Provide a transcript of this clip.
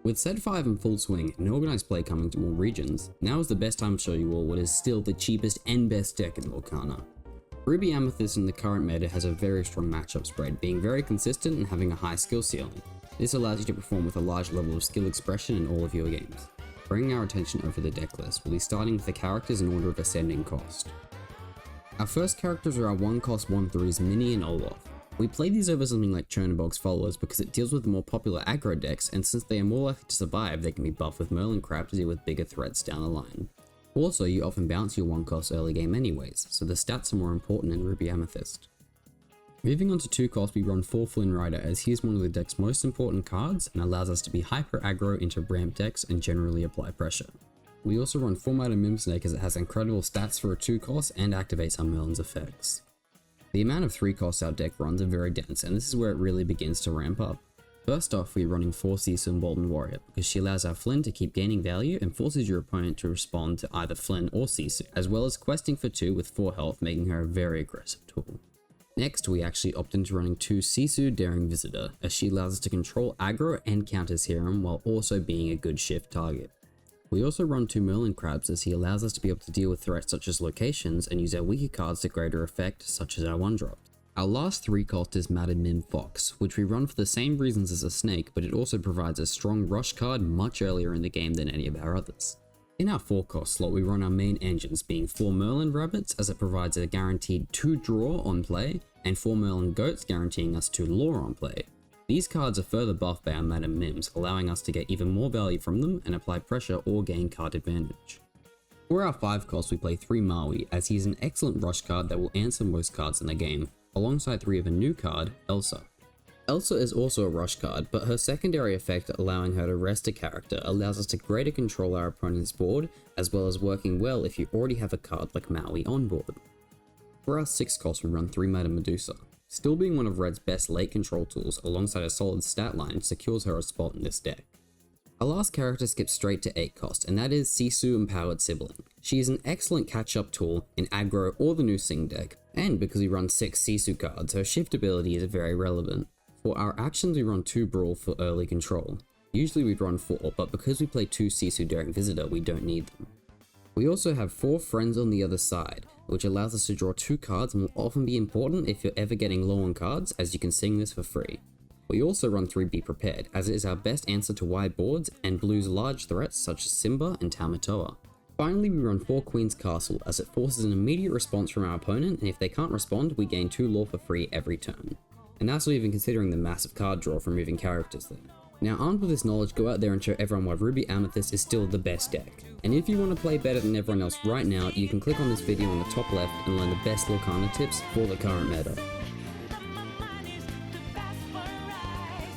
With Set 5 in full swing and organised play coming to more regions, now is the best time to show you all what is still the cheapest and best deck in Lorcana. Ruby Amethyst in the current meta has a very strong matchup spread, being very consistent and having a high skill ceiling. This allows you to perform with a large level of skill expression in all of your games. Bringing our attention over the deck list, we'll be starting with the characters in order of ascending cost. Our first characters are our 1-cost 1/3s Mini and Olaf. We play these over something like Chernobog's Followers because it deals with the more popular aggro decks, and since they are more likely to survive, they can be buffed with Merlin Crab to deal with bigger threats down the line. Also, you often bounce your 1-cost early game anyways, so the stats are more important in Ruby Amethyst. Moving on to 2-cost, we run 4 Flynn Rider as he is one of the deck's most important cards and allows us to be hyper aggro into ramp decks and generally apply pressure. We also run 4-mana Mimsnake as it has incredible stats for a 2-cost and activates our Merlin's effects. The amount of 3-costs our deck runs are very dense, and this is where it really begins to ramp up. First off, we're running 4 Sisu Emboldened Warrior because she allows our Flynn to keep gaining value and forces your opponent to respond to either Flynn or Sisu, as well as questing for 2 with 4 health, making her a very aggressive tool. Next, we actually opt into running 2 Sisu Daring Visitor, as she allows us to control aggro and counter serum while also being a good shift target. We also run 2 Merlin Crabs as he allows us to be able to deal with threats such as locations and use our weaker cards to greater effect, such as our 1-drop. Our last 3-cost is Matted Mim Fox, which we run for the same reasons as a snake, but it also provides a strong rush card much earlier in the game than any of our others. In our 4-cost slot, we run our main engines, being 4 Merlin Rabbits as it provides a guaranteed 2 draw on play, and 4 Merlin Goats guaranteeing us 2 lore on play. These cards are further buffed by our Matted Mims, allowing us to get even more value from them and apply pressure or gain card advantage. For our 5-cost, we play 3 Maui, as he is an excellent rush card that will answer most cards in the game, alongside 3 of a new card, Elsa. Elsa is also a rush card, but her secondary effect allowing her to rest a character allows us to greater control our opponent's board, as well as working well if you already have a card like Maui on board. For our 6-cost, we run 3 Meta Medusa. Still being one of Red's best late control tools alongside a solid stat line secures her a spot in this deck. Our last character skips straight to 8-cost, and that is Sisu Empowered Sibling. She is an excellent catch-up tool in aggro or the new Sing deck, and because we run 6 Sisu cards, her shift ability is very relevant. For our actions, we run 2 Brawl for early control. Usually we'd run 4, but because we play 2 Sisu Daring Visitor, we don't need them. We also have 4 Friends on the other side, which allows us to draw 2 cards and will often be important if you're ever getting low on cards, as you can sing this for free. We also run 3 Be Prepared, as it is our best answer to wide boards and blue's large threats such as Simba and Tamatoa. Finally, we run 4 Queen's Castle, as it forces an immediate response from our opponent, and if they can't respond, we gain 2 lore for free every turn. And that's not even considering the massive card draw from moving characters there. Now, armed with this knowledge, go out there and show everyone why Ruby Amethyst is still the best deck. And if you want to play better than everyone else right now, you can click on this video on the top left and learn the best Lorcana tips for the current meta.